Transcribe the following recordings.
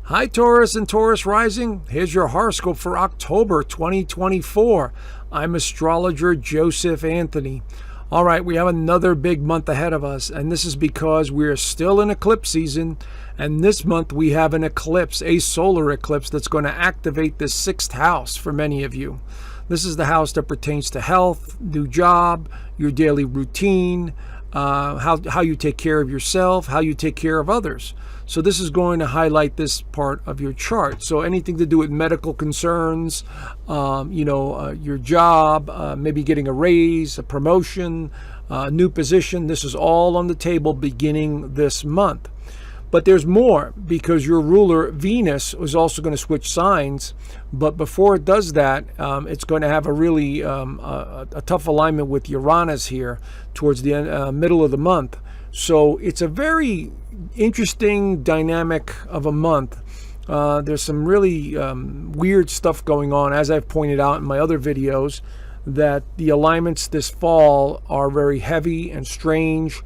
Hi Taurus and Taurus rising. Here's your horoscope for October 2024. I'm astrologer Joseph Anthony. All right, we have another big month ahead of us, and this is because we're still in eclipse season, and this month we have an eclipse, a solar eclipse that's going to activate the 6th house for many of you. This is the house that pertains to health, new job, your daily routine, how you take care of yourself, how you take care of others. So this is going to highlight this part of your chart. So anything to do with medical concerns, your job, maybe getting a raise, a promotion, a new position, this is all on the table beginning this month. But there's more, because your ruler Venus is also going to switch signs. But before it does that, it's going to have a really a tough alignment with Uranus here towards the middle of the month. So it's a very interesting dynamic of a month. There's some really weird stuff going on, as I've pointed out in my other videos, that the alignments this fall are very heavy and strange.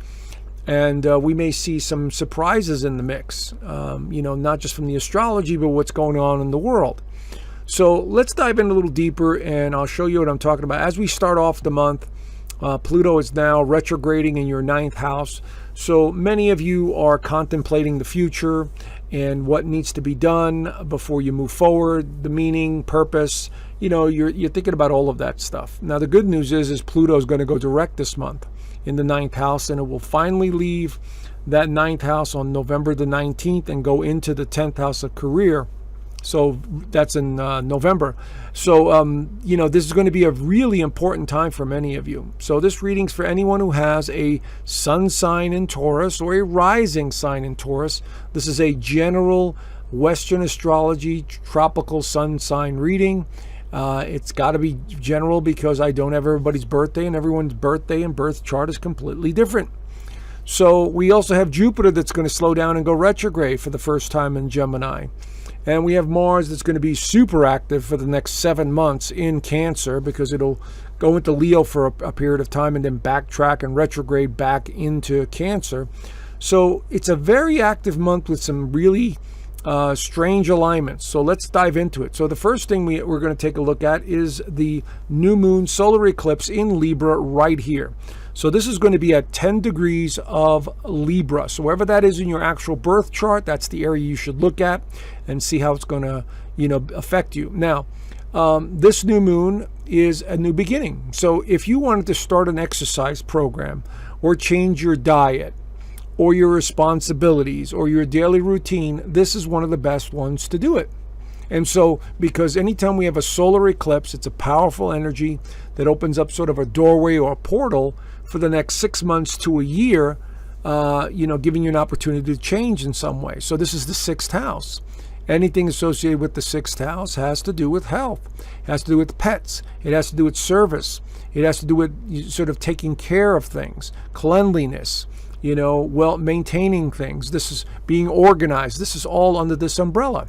And we may see some surprises in the mix, not just from the astrology, but what's going on in the world. So let's dive in a little deeper, and I'll show you what I'm talking about. As we start off the month, Pluto is now retrograding in your 9th house. So many of you are contemplating the future and what needs to be done before you move forward, the meaning, purpose. You're thinking about all of that stuff. Now, the good news is Pluto is going to go direct this month in the 9th house, and it will finally leave that 9th house on November the 19th and go into the 10th house of career. So that's in November. So, this is going to be a really important time for many of you. So this reading's for anyone who has a sun sign in Taurus or a rising sign in Taurus. This is a general Western astrology tropical sun sign reading. It's got to be general because I don't have everybody's birthday, and everyone's birthday and birth chart is completely different. So we also have Jupiter that's going to slow down and go retrograde for the first time in Gemini. And we have Mars that's going to be super active for the next 7 months in Cancer, because it'll go into Leo for a period of time and then backtrack and retrograde back into Cancer. So it's a very active month with some really strange alignments. So let's dive into it. So the first thing we're going to take a look at is the new moon solar eclipse in Libra right here. So this is going to be at 10 degrees of Libra. So wherever that is in your actual birth chart, that's the area you should look at and see how it's going to, affect you. Now, this new moon is a new beginning. So if you wanted to start an exercise program or change your diet or your responsibilities or your daily routine, this is one of the best ones to do it. And so, because anytime we have a solar eclipse, it's a powerful energy that opens up sort of a doorway or a portal for the next 6 months to a year, giving you an opportunity to change in some way. So this is the 6th house. Anything associated with the 6th house has to do with health, has to do with pets, it has to do with service, it has to do with sort of taking care of things, cleanliness, maintaining things. This is being organized. This is all under this umbrella.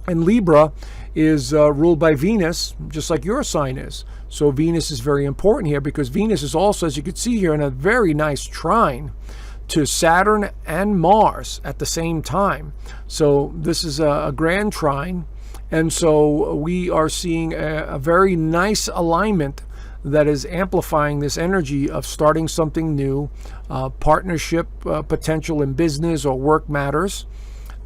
And Libra is ruled by Venus, just like your sign is. So Venus is very important here, because Venus is also, as you can see here, in a very nice trine to Saturn and Mars at the same time. So this is a grand trine. And so we are seeing a very nice alignment that is amplifying this energy of starting something new, partnership potential in business or work matters.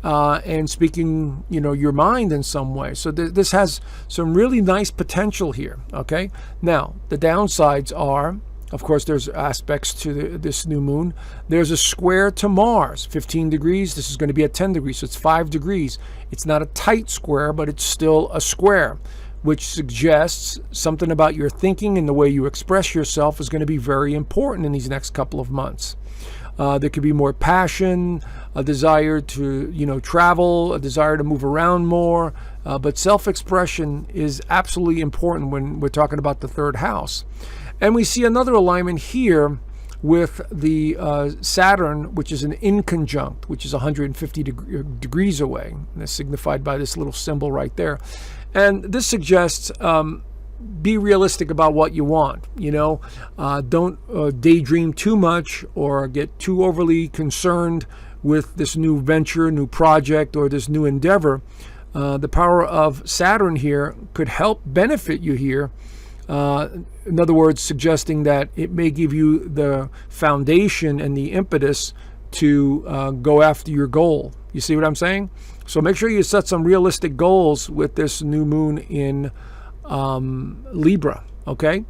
And speaking, your mind in some way. So this has some really nice potential here, okay? Now, the downsides are, of course, there's aspects to this new moon. There's a square to Mars, 15 degrees. This is going to be at 10 degrees, so it's 5 degrees. It's not a tight square, but it's still a square, which suggests something about your thinking and the way you express yourself is going to be very important in these next couple of months. There could be more passion, a desire to, travel, a desire to move around more. But self-expression is absolutely important when we're talking about the 3rd house. And we see another alignment here with the Saturn, which is an inconjunct, which is 150 degrees away. And that's signified by this little symbol right there. And this suggests be realistic about what you want. Don't daydream too much or get too overly concerned with this new venture, new project, or this new endeavor. The power of Saturn here could help benefit you here. In other words, suggesting that it may give you the foundation and the impetus to go after your goal. You see what I'm saying? So make sure you set some realistic goals with this new moon in Libra, okay?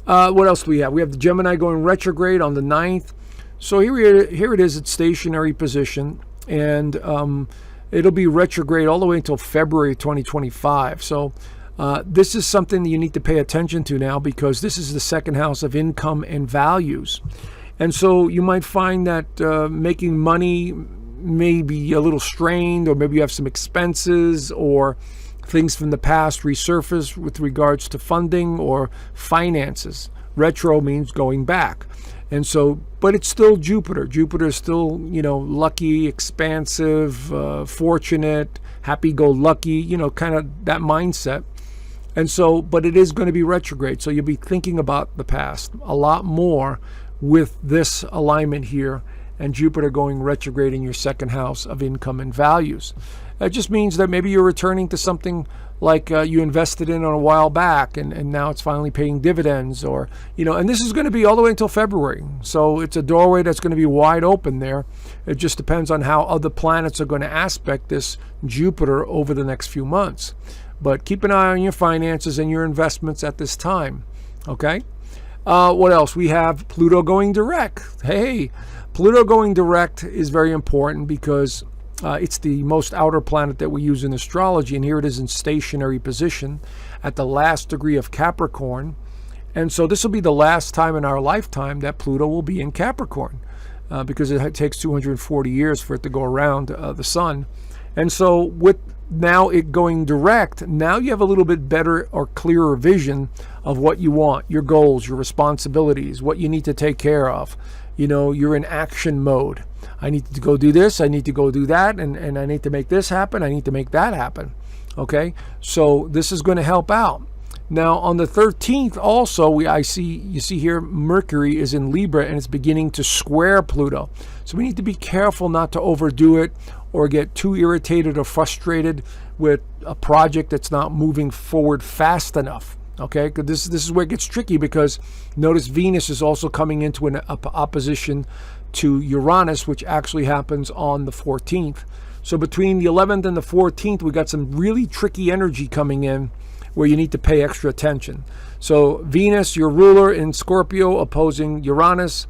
What else do we have? We have the Gemini going retrograde on the 9th. So here it is at stationary position, and it'll be retrograde all the way until February 2025. So this is something that you need to pay attention to now, because this is the second house of income and values. And so you might find that making money may be a little strained, or maybe you have some expenses or things from the past resurface with regards to funding or finances. Retro means going back. And so, but it's still Jupiter. Jupiter is still, lucky, expansive, fortunate, happy-go-lucky, kind of that mindset. And so, but it is going to be retrograde. So you'll be thinking about the past a lot more with this alignment here, and Jupiter going retrograde in your second house of income and values. It just means that maybe you're returning to something like you invested in a while back, and now it's finally paying dividends, or, and this is going to be all the way until February. So it's a doorway that's going to be wide open there. It just depends on how other planets are going to aspect this Jupiter over the next few months. But keep an eye on your finances and your investments at this time, okay? What else? We have Pluto going direct. Hey, Pluto going direct is very important because it's the most outer planet that we use in astrology, and here it is in stationary position at the last degree of Capricorn. And so this will be the last time in our lifetime that Pluto will be in Capricorn, because it takes 240 years for it to go around the sun. And so with now it going direct, now you have a little bit better or clearer vision of what you want, your goals, your responsibilities, what you need to take care of. You're in action mode. I need to go do this, I need to go do that, and I need to make this happen, I need to make that happen. Okay, so this is going to help out. Now on the 13th also, you see here Mercury is in Libra, and it's beginning to square Pluto. So we need to be careful not to overdo it or get too irritated or frustrated with a project that's not moving forward fast enough. Okay, because this is where it gets tricky, because notice Venus is also coming into an opposition to Uranus, which actually happens on the 14th. So between the 11th and the 14th, we got some really tricky energy coming in where you need to pay extra attention. So Venus, your ruler in Scorpio, opposing Uranus.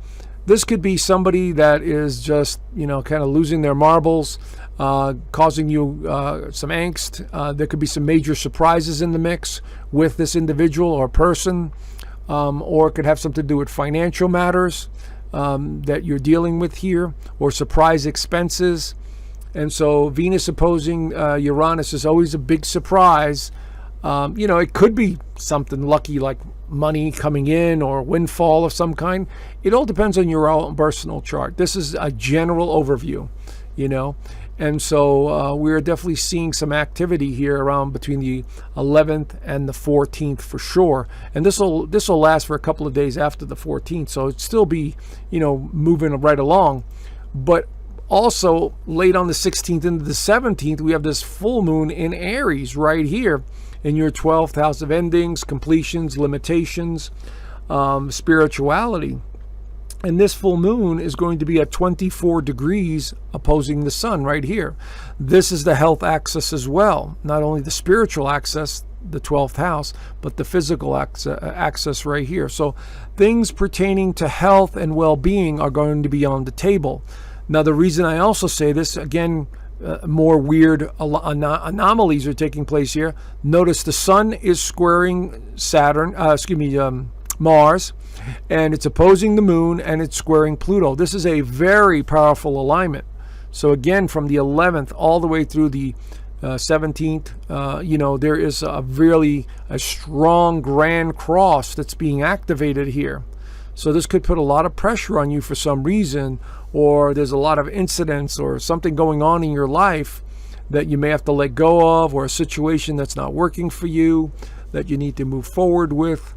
This could be somebody that is just, kind of losing their marbles, causing you some angst. There could be some major surprises in the mix with this individual or person, or it could have something to do with financial matters that you're dealing with here, or surprise expenses. And so Venus opposing Uranus is always a big surprise. It could be something lucky like money coming in or windfall of some kind. It all depends on your own personal chart. This is a general overview, And so we're definitely seeing some activity here around between the 11th and the 14th for sure. And this will last for a couple of days after the 14th. So it'll still be, moving right along. But also late on the 16th into the 17th, we have this full moon in Aries right here in your 12th house of endings, completions, limitations, spirituality. And this full moon is going to be at 24 degrees opposing the sun right here. This is the health axis as well. Not only the spiritual axis, the 12th house, but the physical axis right here. So things pertaining to health and well-being are going to be on the table. Now, the reason I also say this, again, more weird anomalies are taking place here. Notice the sun is squaring Mars, and it's opposing the moon, and it's squaring Pluto. This is a very powerful alignment. So again, from the 11th all the way through the 17th, there is a strong grand cross that's being activated here. So this could put a lot of pressure on you for some reason, or there's a lot of incidents or something going on in your life that you may have to let go of, or a situation that's not working for you that you need to move forward with.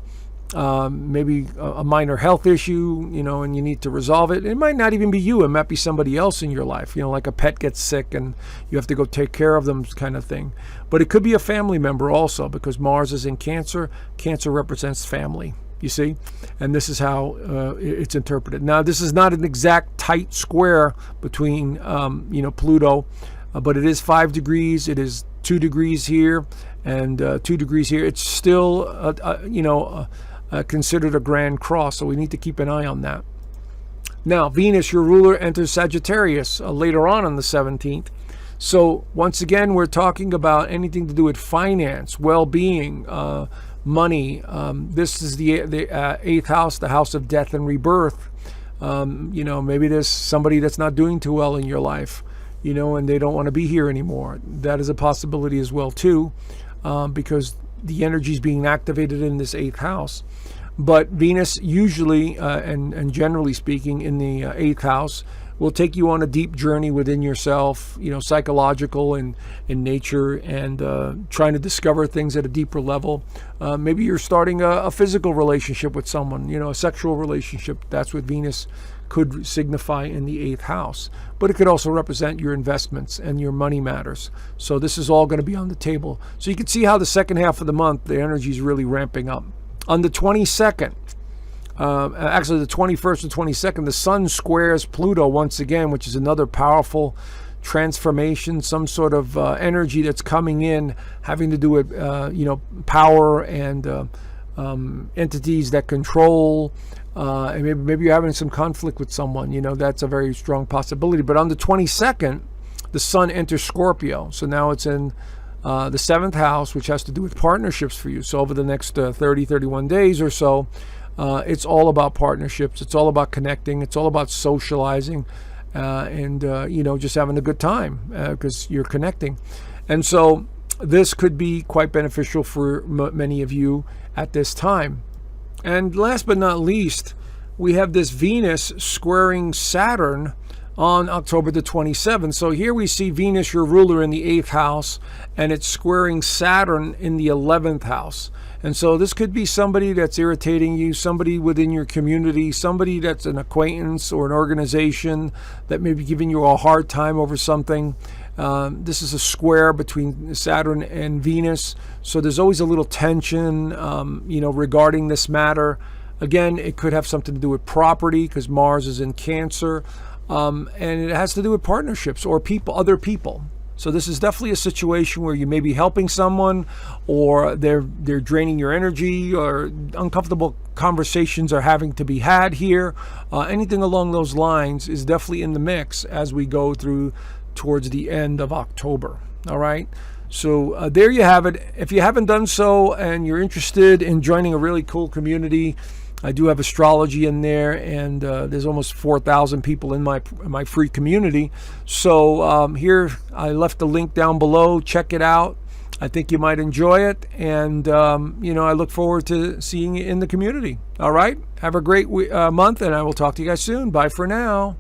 maybe a minor health issue, and you need to resolve it. It might not even be you. It might be somebody else in your life, like a pet gets sick and you have to go take care of them kind of thing. But it could be a family member also, because Mars is in Cancer. Cancer represents family, you see? And this is how it's interpreted. Now, this is not an exact tight square between, Pluto, but it is 5 degrees. It is 2 degrees here and 2 degrees here. It's still, considered a grand cross, so we need to keep an eye on that. Now, Venus, your ruler, enters Sagittarius later on the 17th. So once again, we're talking about anything to do with finance, well-being, money. This is the 8th house, the house of death and rebirth. Maybe there's somebody that's not doing too well in your life, and they don't want to be here anymore. That is a possibility as well too, because the energy is being activated in this 8th house. But Venus usually, and generally speaking, in the 8th house, will take you on a deep journey within yourself, psychological and in nature, and trying to discover things at a deeper level. Maybe you're starting a physical relationship with someone, a sexual relationship. That's what Venus could signify in the 8th house. But it could also represent your investments and your money matters. So this is all going to be on the table. So you can see how the second half of the month, the energy is really ramping up. On the 22nd, actually the 21st and 22nd, the Sun squares Pluto once again, which is another powerful transformation, some sort of energy that's coming in, having to do with power and entities that control. And maybe you're having some conflict with someone. That's a very strong possibility. But on the 22nd, the Sun enters Scorpio. So now it's in the 7th house, which has to do with partnerships for you. So over the next 31 days or so, it's all about partnerships. It's all about connecting. It's all about socializing, and just having a good time, because you're connecting. And so this could be quite beneficial for many of you at this time. And last but not least, we have this Venus squaring Saturn on October the 27th. So here we see Venus, your ruler, in the 8th house, and it's squaring Saturn in the 11th house. And so this could be somebody that's irritating you, somebody within your community, somebody that's an acquaintance or an organization that may be giving you a hard time over something. This is a square between Saturn and Venus. So there's always a little tension, regarding this matter. Again, it could have something to do with property, because Mars is in Cancer. And it has to do with partnerships or other people. So this is definitely a situation where you may be helping someone, or they're draining your energy, or uncomfortable conversations are having to be had here. Anything along those lines is definitely in the mix as we go through towards the end of October. All right. So there you have it. If you haven't done so and you're interested in joining a really cool community, I do have astrology in there, and there's almost 4,000 people in my free community. So here, I left the link down below. Check it out. I think you might enjoy it. And, I look forward to seeing you in the community. All right. Have a great month, and I will talk to you guys soon. Bye for now.